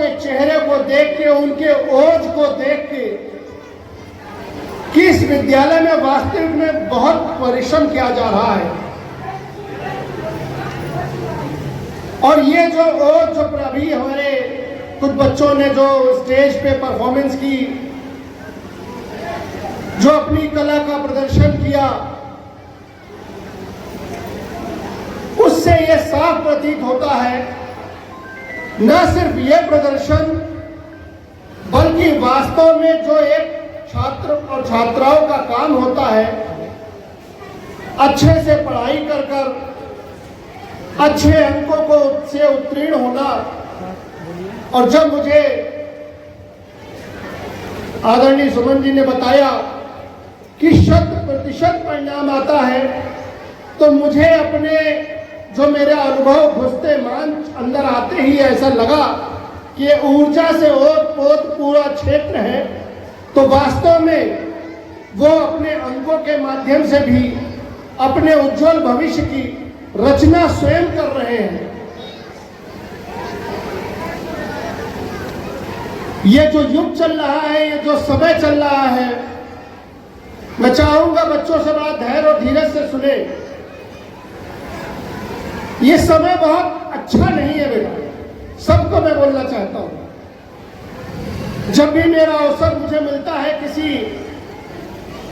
के चेहरे को देख के, उनके ओज को देख के कि इस विद्यालय में वास्तविक में बहुत परिश्रम किया जा रहा है। और ये जो ओज जो अभी हमारे कुछ बच्चों ने जो स्टेज पे परफॉर्मेंस की, जो अपनी कला का प्रदर्शन किया, उससे यह साफ प्रतीत होता है न सिर्फ यह प्रदर्शन बल्कि वास्तव में जो एक छात्र और छात्राओं का काम होता है, अच्छे से पढ़ाई कर कर अच्छे अंकों को से उत्तीर्ण होना। और जब मुझे आदरणीय सुमन जी ने बताया कि 100% परिणाम आता है, तो मुझे अपने जो मेरा अनुभव घुसते मान अंदर आते ही ऐसा लगा कि ऊर्जा से ओत-पोत पूरा क्षेत्र है। तो वास्तव में वो अपने अंकों के माध्यम से भी अपने उज्जवल भविष्य की रचना स्वयं कर रहे हैं। ये जो युग चल रहा है, ये जो समय चल रहा है, मैं चाहूंगा बच्चों से बड़ा धैर्य और धीरज से सुने। ये समय बहुत अच्छा नहीं है बेटा, सबको मैं बोलना चाहता हूं। जब भी मेरा अवसर मुझे मिलता है किसी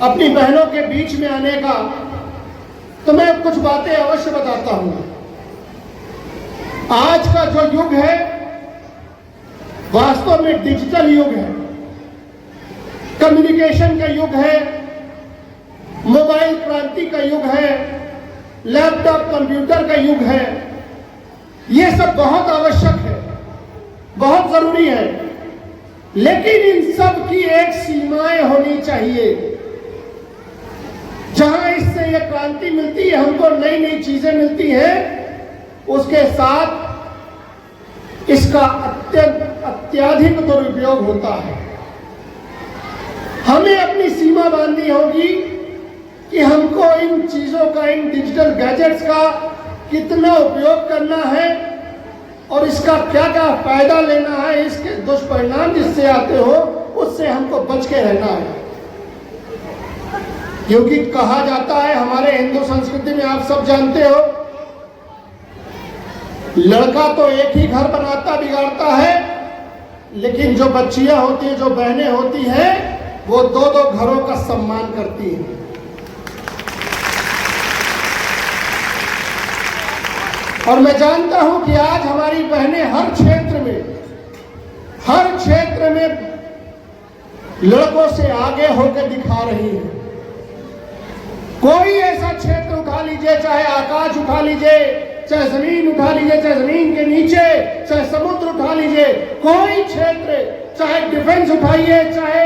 अपनी बहनों के बीच में आने का, तो मैं कुछ बातें अवश्य बताता हूं। आज का जो युग है वास्तव में डिजिटल युग है, कम्युनिकेशन का युग है, मोबाइल क्रांति का युग है, लैपटॉप कंप्यूटर का युग है। ये सब बहुत आवश्यक है, बहुत जरूरी है, लेकिन इन सब की एक सीमाएं होनी चाहिए। जहां इससे ये क्रांति मिलती है, हमको नई नई चीजें मिलती हैं, उसके साथ इसका अत्यधिक दुरुपयोग होता है। हमें अपनी सीमा बांधनी होगी कि हमको इन चीजों का, इन डिजिटल गैजेट्स का कितना उपयोग करना है और इसका क्या क्या फायदा लेना है, इसके दुष्परिणाम जिससे आते हो उससे हमको बच के रहना है। क्योंकि कहा जाता है हमारे हिंदू संस्कृति में, आप सब जानते हो, लड़का तो एक ही घर बनाता बिगाड़ता है, लेकिन जो बच्चियां होती हैं, जो बहनें होती हैं, वो दो दो घरों का सम्मान करती हैं। और मैं जानता हूं कि आज हमारी बहनें हर क्षेत्र में लड़कों से आगे होकर दिखा रही हैं। कोई ऐसा क्षेत्र उठा लीजिए, चाहे आकाश उठा लीजिए, चाहे जमीन उठा लीजिए, चाहे जमीन के नीचे, चाहे समुद्र उठा लीजिए, कोई क्षेत्र, चाहे डिफेंस उठाइए, चाहे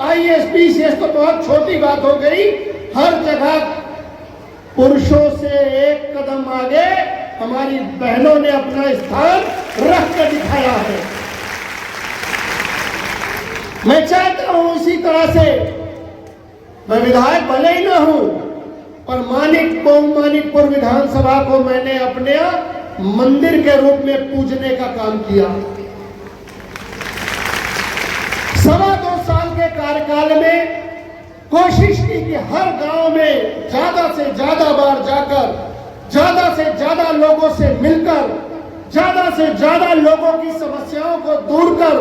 आईएएस पीसीएस, तो बहुत छोटी बात हो गई। हर जगह पुरुषों से एक कदम आगे हमारी बहनों ने अपना स्थान रख कर दिखाया है। मैं चाहता हूं इसी तरह से, मैं विधायक भले ही ना हूं, पर मानिकपुर विधानसभा को मैंने अपने मंदिर के रूप में पूजने का काम किया। 2.25 साल के कार्यकाल में कोशिश की कि हर गांव में ज्यादा से ज्यादा बार जाकर, ज्यादा से ज्यादा लोगों से मिलकर, ज्यादा से ज्यादा लोगों की समस्याओं को दूर कर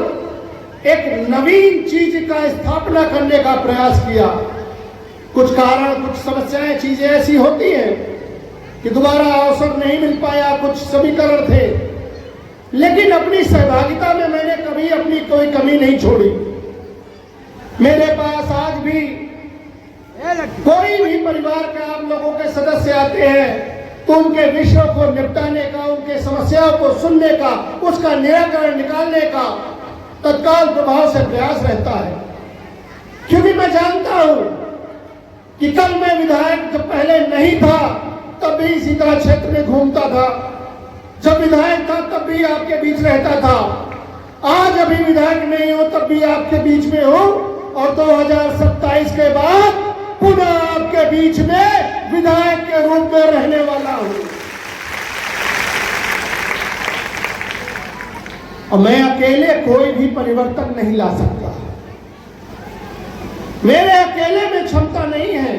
एक नवीन चीज का स्थापना करने का प्रयास किया। कुछ कारण, कुछ समस्याएं, चीजें ऐसी होती हैं कि दोबारा अवसर नहीं मिल पाया, कुछ समीकरण थे, लेकिन अपनी सहभागिता में मैंने कभी अपनी कोई कमी नहीं छोड़ी। मेरे पास आज भी कोई भी परिवार के आप लोगों के सदस्य आते हैं तो उनके विषयों को निपटाने का, उनके समस्याओं को सुनने का, उसका निराकरण निकालने का तत्काल प्रभाव से प्रयास रहता है। क्योंकि मैं जानता हूं कि कल मैं विधायक जब पहले नहीं था तब भी इसी तरह क्षेत्र में घूमता था, जब विधायक था तब भी आपके बीच रहता था, आज अभी विधायक नहीं हो तब भी आपके बीच में हो, और 2027 के बाद पुनः आपके बीच में विधायक के रूप में रहने वाला हूं। और मैं अकेले कोई भी परिवर्तन नहीं ला सकता। मेरे अकेले में क्षमता नहीं है,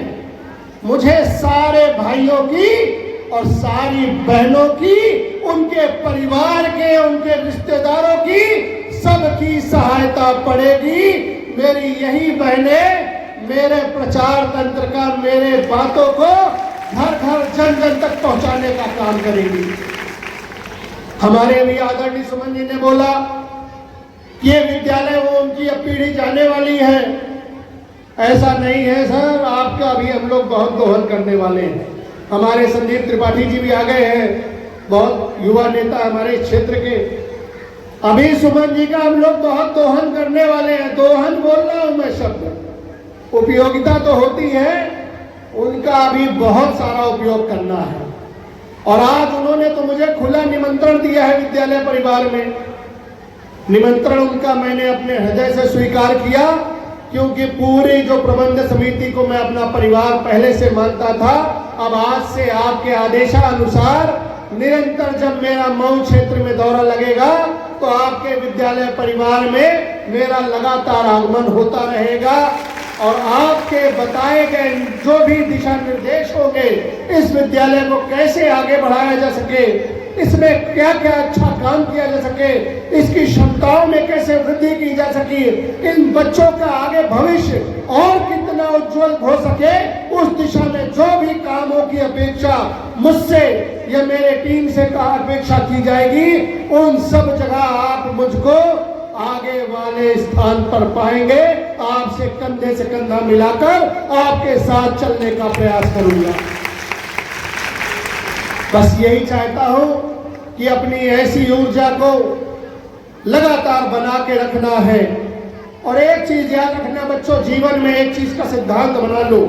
मुझे सारे भाइयों की और सारी बहनों की, उनके परिवार के, उनके रिश्तेदारों की, सबकी सहायता पड़ेगी। मेरी यही बहनें मेरे प्रचार तंत्र का, मेरे बातों को घर घर जन जन तक पहुंचाने का काम करेंगी। हमारे भी आदरणीय सुमन जी ने बोला कि ये विद्यालय वो उनकी अब पीढ़ी जाने वाली है। ऐसा नहीं है सर, आपका भी हम लोग बहुत दोहन करने वाले हैं। हमारे संदीप त्रिपाठी जी भी आ गए हैं, बहुत युवा नेता हमारे क्षेत्र के। अभी सुमन जी का हम लोग बहुत दोहन करने वाले हैं। दोहन बोल रहा हूं मैं शब्द, उपयोगिता तो होती है, उनका अभी बहुत सारा उपयोग करना है। और आज उन्होंने तो मुझे खुला निमंत्रण दिया है विद्यालय परिवार में। निमंत्रण उनका मैंने अपने हृदय से स्वीकार किया, क्योंकि पूरी जो प्रबंध समिति को मैं अपना परिवार पहले से मानता था। अब आज से आपके आदेशानुसार निरंतर जब मेरा मऊ क्षेत्र में दौरा लगेगा तो आपके विद्यालय परिवार में मेरा लगातार आगमन होता रहेगा और आपके बताए गए जो भी दिशा निर्देश होंगे, इस विद्यालय को कैसे आगे बढ़ाया जा सके, इसमें क्या क्या अच्छा काम किया जा सके, इसकी क्षमताओं में कैसे वृद्धि की जा सके, इन बच्चों का आगे भविष्य और कितना उज्जवल हो सके, उस दिशा में जो भी कामों की अपेक्षा मुझसे या मेरे टीम से अपेक्षा की जाएगी, उन सब जगह आप मुझको आगे वाले स्थान पर पाएंगे। आपसे कंधे से कंधा मिलाकर आपके साथ चलने का प्रयास करूंगा। बस यही चाहता हूं कि अपनी ऐसी ऊर्जा को लगातार बना के रखना है। और एक चीज याद रखना बच्चों, जीवन में एक चीज का सिद्धांत बना लो,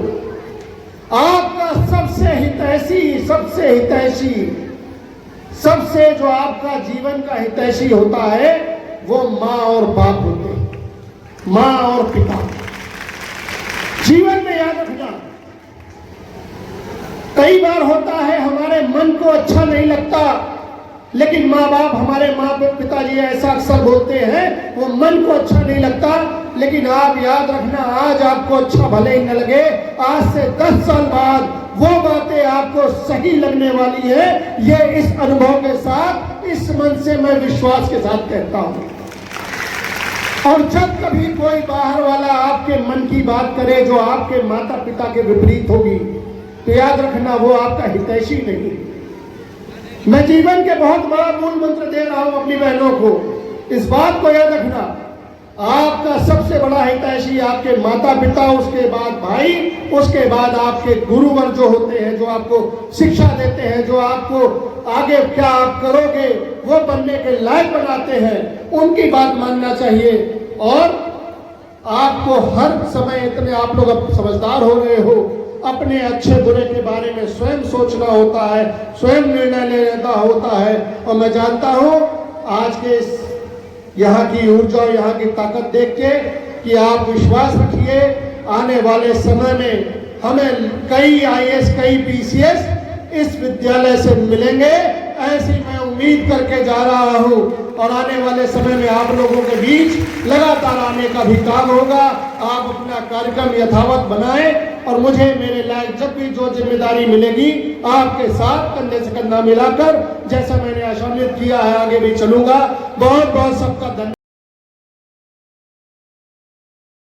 आपका सबसे हितैषी सबसे जो आपका जीवन का हितैषी होता है वो माँ और बाप होते हैं, माँ और पिता। जीवन में याद रखना, कई बार होता है हमारे मन को अच्छा नहीं लगता, लेकिन माँ बाप, हमारे माँ पिताजी ऐसा अक्सर बोलते हैं, वो मन को अच्छा नहीं लगता। लेकिन आप याद रखना, आज आपको अच्छा भले ही न लगे, आज से 10 साल बाद वो बातें आपको सही लगने वाली है। ये इस अनुभव के साथ, इस मन से मैं विश्वास के साथ कहता हूं। और जब कभी कोई बाहर वाला आपके मन की बात करे जो आपके माता पिता के विपरीत होगी, तो याद रखना वो आपका हितैषी नहीं। मैं जीवन के बहुत बड़ा मूल मंत्र दे रहा हूं अपनी बहनों को, इस बात को याद रखना, आपका सबसे बड़ा हितैषी आपके माता पिता, उसके बाद भाई, उसके बाद आपके गुरुवर जो होते हैं, जो आपको शिक्षा देते हैं, जो आपको आगे क्या आप करोगे वो बनने के लायक बनाते हैं, उनकी बात मानना चाहिए। और आपको हर समय, इतने आप लोग अब समझदार हो रहे हो, अपने अच्छे बुरे के बारे में स्वयं सोचना होता है, स्वयं निर्णय लेना होता है। और मैं जानता हूं आज के यहाँ की ऊर्जा और यहाँ की ताकत देख के कि आप विश्वास रखिए, आने वाले समय में हमें कई IAS, कई PCS इस विद्यालय से मिलेंगे, ऐसी मैं उम्मीद करके जा रहा हूं। और आने वाले समय में आप लोगों के बीच लगातार आने का भी काम होगा। आप अपना कार्यक्रम यथावत बनाएं और मुझे मेरे लायक जब भी जो जिम्मेदारी मिलेगी, आपके साथ कंधे से कंधा मिलाकर, जैसा मैंने आशान्वित किया है, आगे भी चलूंगा। बहुत बहुत सबका धन्यवाद।